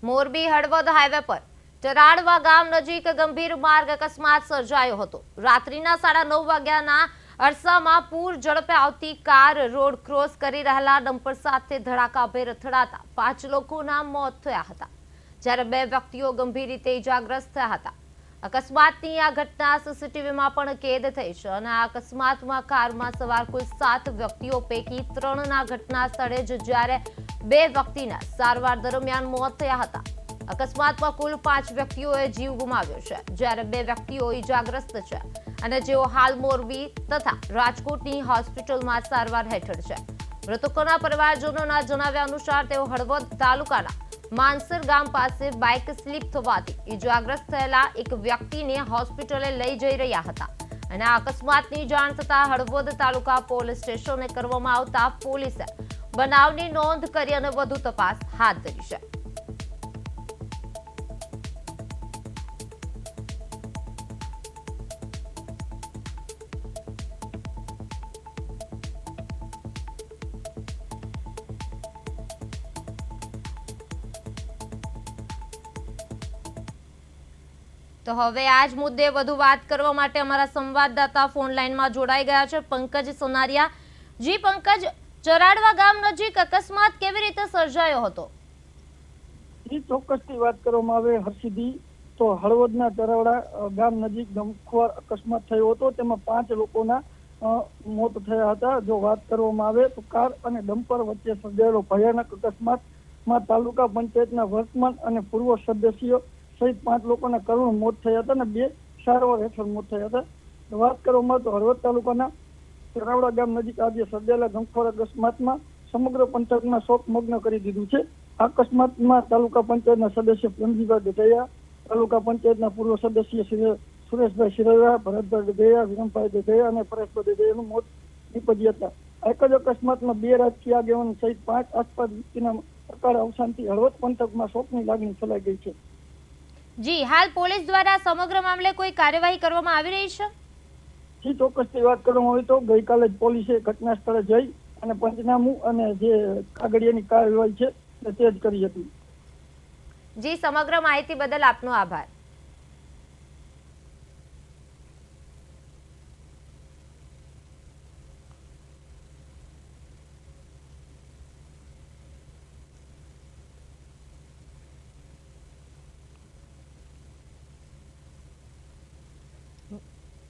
Morbi Halvad highway પર ચરાડવા ગામ નજીક ગંભીર માર્ગ અકસ્માત સર્જાયો હતો। રાત્રિના 9:30 વાગ્યાના અરસામાં પૂર ઝડપે આવતી કાર રોડ ક્રોસ કરી રહેલા ડમ્પર સાથે ધડાકાભેર અથડાતા 5 લોકોના મોત થયા હતા, જ્યારે 2 વ્યક્તિઓ ગંભીર રીતે ઇજાગ્રસ્ત થયા હતા। અકસ્માતની આ ઘટના સીસીટીવીમાં પણ કેદ થઈ છે અને આ અકસ્માતમાં કારમાં સવાર કુલ 7 વ્યક્તિઓ પૈકી 3ના ઘટના સ્થળે જ, જ્યારે 2 વ્યક્તિના સારવાર દરમિયાન મોત થયા હતા। અકસ્માતમાં કુલ 5 વ્યક્તિઓએ જીવ ગુમાવ્યો છે, જ્યારે 2 વ્યક્તિઓ ઇજાગ્રસ્ત છે અને જેઓ હાલ મોરબી તથા રાજકોટની હોસ્પિટલમાં સારવાર હેઠળ છે। મૃતકોના પરિવારજનોના જણાવ્યા અનુસાર તેઓ હળવદ તાલુકાના માનસર ગામ પાસે બાઇક સ્લીપ થવાથી ઇજાગ્રસ્ત થયેલા એક વ્યક્તિને હોસ્પિટલે લઈ જઈ રહ્યા હતા અને આ અકસ્માતની જાણ થતાં હળવદ તાલુકા પોલીસ સ્ટેશને કરવામાં આવતા પોલીસે બનાવની નોંધ કરી અને વધુ તપાસ હાથ ધરી છે। તો હવે આ જ મુદ્દે વધુ વાત કરવા માટે અમારા સંવાદદાતા ફોન લાઈનમાં જોડાઈ ગયા છે પંકજ સોનારિયા। જી પંકજ, ચરાડવા ગામ નજીક અકસ્માત કેવી રીતે સર્જાયો હતો? જી ચોક્કસથી વાત કરવામાં આવે હર્ષિદી, તો હળવદના ચરાવડા ગામ નજીક ગમખ્વાર અકસ્માત થયો હતો, તેમાં 5 લોકોના મોત થયા હતા। જો વાત કરવામાં આવે તો કાર અને ડમ્પર વચ્ચે સર્જાયેલો ભયાનક અકસ્માતમાં તાલુકા પંચાયતના વર્તમાન અને પૂર્વ સદસ્યો સહિત 5 લોકોના કરુણ મોત થયા હતા અને 2 સારવાર હેઠળ મોત થયા હતા। વાત કરવામાં તો હળવદ તાલુકાના ચરાવડા ગામ નજીક આજે સર્જાયેલા ગમખ્વાર અકસ્માતમાં સમગ્ર પંથકમાં શોકમગ્ન કરી દીધું છે। આ અકસ્માતમાં તાલુકા પંચાયતના સદસ્ય પ્રેમજીભાઈ ગઢૈયા, તાલુકા પંચાયતના પૂર્વ સદસ્ય સુરેશભાઈ શિરૈયા, ભરતભાઈ ગઢૈયા, વિરમભાઈ ગઢૈયા અને પરેશભાઈ ગઢૈયાનું મોત નીપજ્યા હતા। એક જ અકસ્માતમાં 2 રાજકીય આગેવાનો સહિત 5 આસપાસ વ્યક્તિના અકાળ અવસાનથી હળવદ પંથકમાં શોકની લાગણી ફેલાઈ ગઈ છે। જી, હાલ પોલીસ દ્વારા સમગ્ર મામલે કોઈ કાર્યવાહી કરવામાં આવી રહી છે? જી ચોક્કસથી વાત કરવામાં આવે તો ગઈકાલે જ પોલીસે ઘટના સ્થળે જઈ અને પંચનામું અને જે કાગળિયાની કાર્યવાહી છે તે જ કરી હતી। જી, સમગ્ર માહિતી બદલ આપનો આભાર।